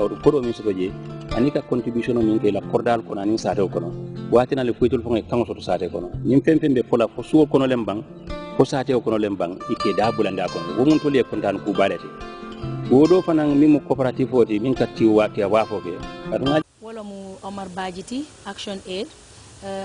kawdu kodo min soto je anika contribution min ke la kordal kono anin sate kono watina le kuitul fonge kango soto sate kono nim fembe fola fo suwo kono lembang fo sate kono lembang ike da bulanda kono wo mun tole kontan ku balete wodo fanan mimo cooperative oti min katti wati wafoke aduna wala mu Omar Bajiti Action Aid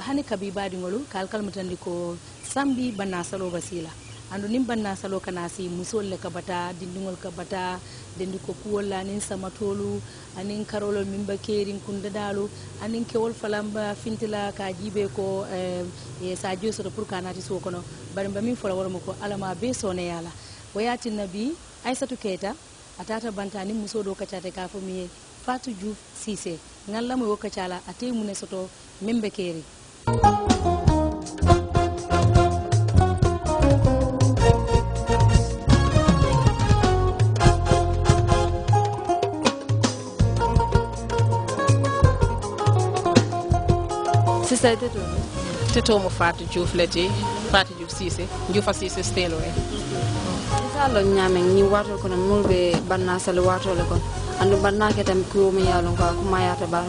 hani kabi badi ngolu kalkal mutandi ko sambi banna salo basila andu nim banna salo kanasi musol le kabata dindingol kabata dendi ko kuwola nin samatolu anin karolol mimba kerin kunda dalu anin kewol falamba fintila ka jibe ko e sa joso pour kanati so kono bari min fola wala ko alama be sone yala wayati nabi Aissatou Keita atata bantani musodo kacate ka fomi Fatou Diouf Cissé ngalla mo wokacala ate mune soto membe keri Sisa teto mo Fatou Diouf leti Fatou Diouf Cissé Diouf Cissé stelo e salo nyamen ni wato kono mulbe banna salo wato le kon andu banna ke tam ko mi yalon ko mayata ba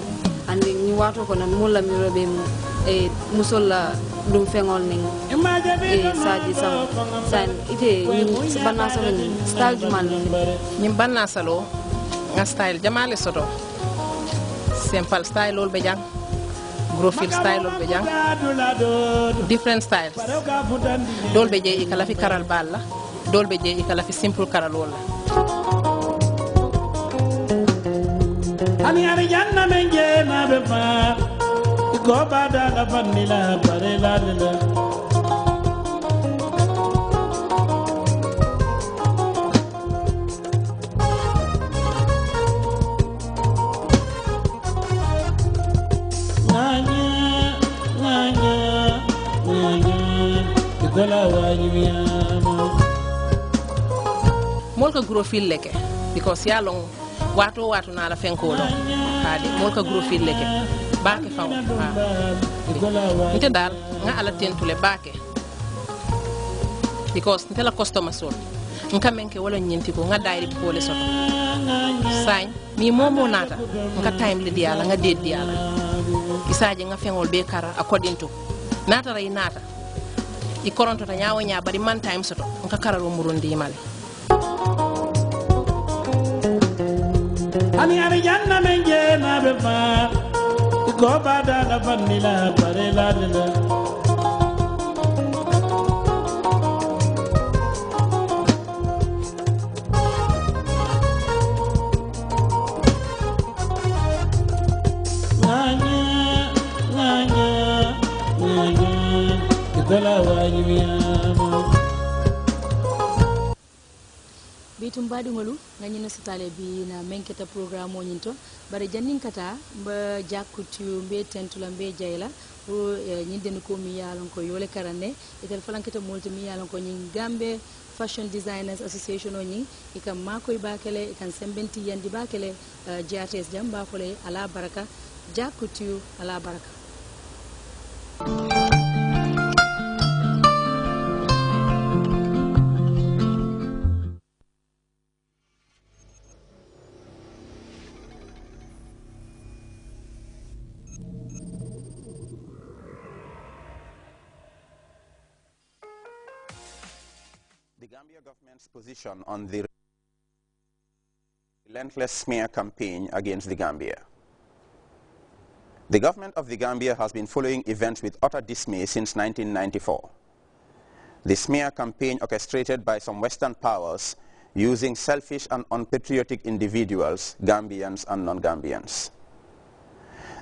andi ni wato kono mulla mi robe mu e musolla dum fengol ning e saji sam san ite ni banna salo ni style jumal ni banna salo nga style jamale soto simple style lol be jang profile style lol be jang different styles dol be je kala fi karal balla dol be je kala fi simple karal wala ani ari janna menje na be fa ko bada la vanilla bare la la molka gros fil leke because ya long wato na la fenko lo hadi molka gros fil leke baake faw nte dal nga ala tentule baake because nte la customer sol nka menke wala nyenti ko nga dayri ko le soto sañ mi momo nata nga time le diala nga de diala isaje nga fengol be kara according to nata ray nata I koronto ta nyaawo nya bari man time soto nka karalo murundi male ani ari janna menje na be fa ko bada la vanilla bare la la bitum badi ngolu ngani na sitale bi na menketa programme o nyinto bare jannin kata ba jakutu be tentula be jayla o nyinde ko mi yalon ko yole karane etel falanketa molto mi yalon ko nyin gambe fashion designers association o nyin ikam makoy bakele ikan sembenti yandi bakele Grts jamba fole ala baraka jakutu ala baraka The Gambia government's position on the relentless smear campaign against the Gambia. The government of the Gambia has been following events with utter dismay since 1994. The smear campaign orchestrated by some Western powers using selfish and unpatriotic individuals, Gambians and non-Gambians.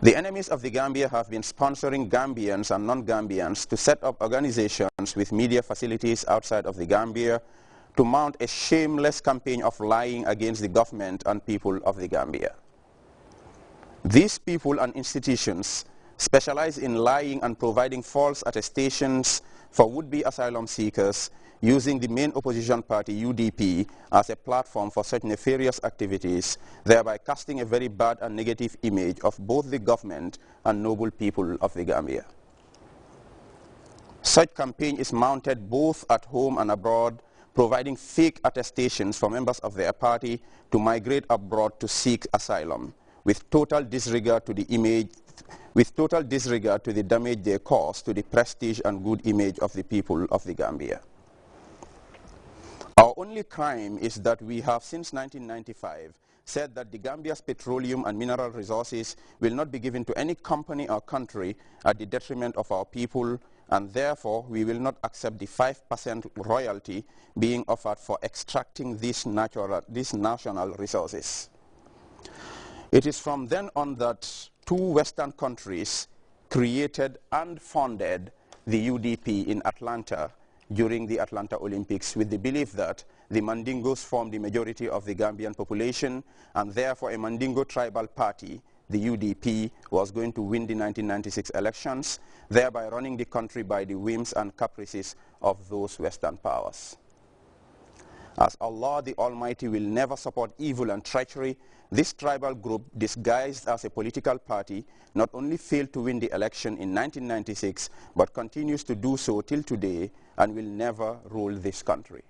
The enemies of the Gambia have been sponsoring Gambians and non-Gambians to set up organizations with media facilities outside of the Gambia to mount a shameless campaign of lying against the government and people of the Gambia. These people and institutions specialize in lying and providing false attestations for would-be asylum seekers, using the main opposition party, UDP, as a platform for such nefarious activities, thereby casting a very bad and negative image of both the government and noble people of the Gambia. Such campaign is mounted both at home and abroad, providing fake attestations for members of their party to migrate abroad to seek asylum, with total disregard to the damage they cause to the prestige and good image of the people of the Gambia. Our only crime is that we have since 1995 said that the Gambia's petroleum and mineral resources will not be given to any company or country at the detriment of our people, and therefore we will not accept the 5% royalty being offered for extracting these national resources. It is from then on that two Western countries created and funded the UDP in Atlanta during the Atlanta Olympics, with the belief that the Mandingos form the majority of the Gambian population, and therefore a Mandingo tribal party, the UDP, was going to win the 1996 elections, thereby running the country by the whims and caprices of those Western powers. As Allah the Almighty will never support evil and treachery, this tribal group, disguised as a political party, not only failed to win the election in 1996, but continues to do so till today and will never rule this country.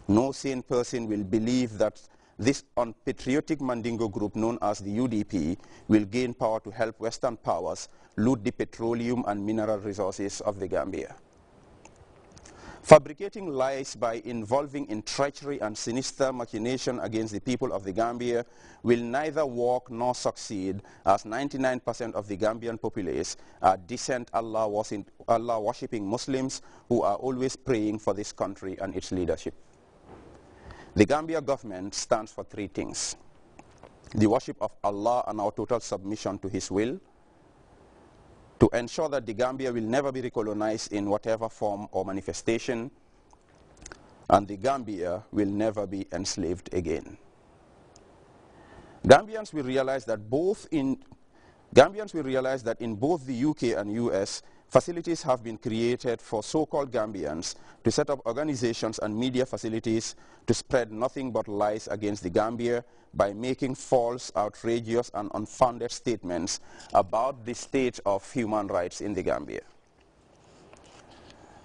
No sane person will believe that this unpatriotic Mandingo group known as the UDP will gain power to help Western powers loot the petroleum and mineral resources of the Gambia. Fabricating lies by involving in treachery and sinister machination against the people of the Gambia will neither work nor succeed, as 99% of the Gambian populace are decent Allah-worshipping Muslims who are always praying for this country and its leadership. The Gambia government stands for three things: the worship of Allah and our total submission to His will, to ensure that the Gambia will never be recolonized in whatever form or manifestation, and the Gambia will never be enslaved again. Gambians will realize that in both the UK and US, facilities have been created for so-called Gambians to set up organizations and media facilities to spread nothing but lies against the Gambia by making false, outrageous and unfounded statements about the state of human rights in the Gambia.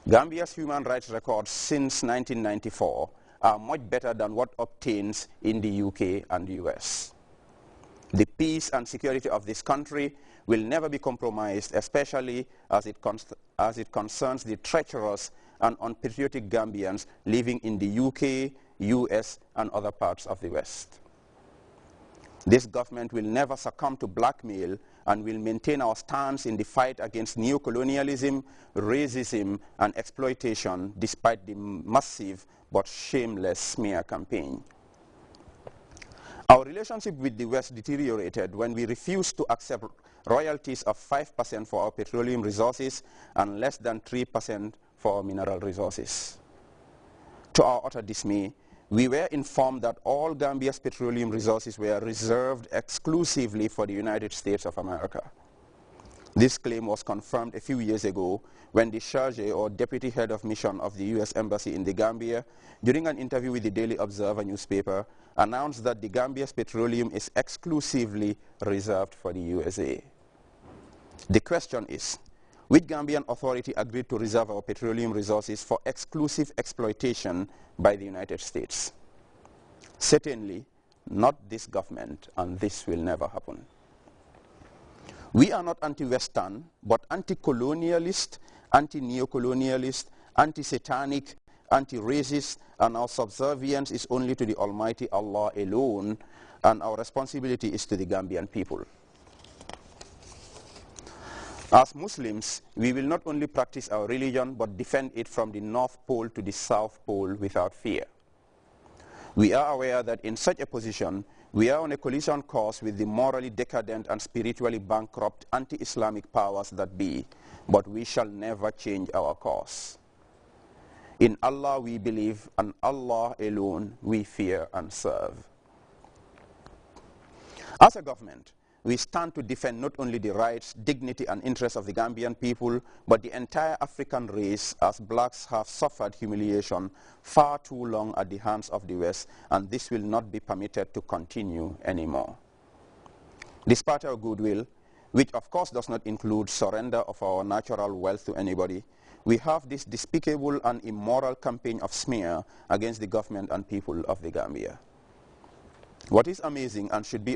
Gambia's human rights records since 1994 are much better than what obtains in the UK and US. The peace and security of this country will never be compromised, especially as it concerns the treacherous and unpatriotic Gambians living in the UK, US and other parts of the West. This government will never succumb to blackmail and will maintain our stance in the fight against neocolonialism, racism and exploitation, despite the massive but shameless smear campaign. Our relationship with the West deteriorated when we refused to accept royalties of 5% for our petroleum resources and less than 3% for our mineral resources. To our utter dismay, we were informed that all Gambia's petroleum resources were reserved exclusively for the United States of America. This claim was confirmed a few years ago when the Charge or Deputy Head of Mission of the U.S. Embassy in the Gambia, during an interview with the Daily Observer newspaper, announced that the Gambia's petroleum is exclusively reserved for the USA. The question is, which Gambian authority agreed to reserve our petroleum resources for exclusive exploitation by the United States? Certainly not this government, and this will never happen. We are not anti-Western, but anti-colonialist, anti-neocolonialist, anti-satanic, anti-racist, and our subservience is only to the Almighty Allah alone, and our responsibility is to the Gambian people. As Muslims, we will not only practice our religion, but defend it from the North Pole to the South Pole without fear. We are aware that in such a position, we are on a collision course with the morally decadent and spiritually bankrupt anti-Islamic powers that be, but we shall never change our course. In Allah we believe, and Allah alone we fear and serve. As a government, we stand to defend not only the rights, dignity and interests of the Gambian people, but the entire African race, as blacks have suffered humiliation far too long at the hands of the West, and this will not be permitted to continue anymore. Despite our goodwill, which of course does not include surrender of our natural wealth to anybody, we have this despicable and immoral campaign of smear against the government and people of the Gambia. What is amazing and should be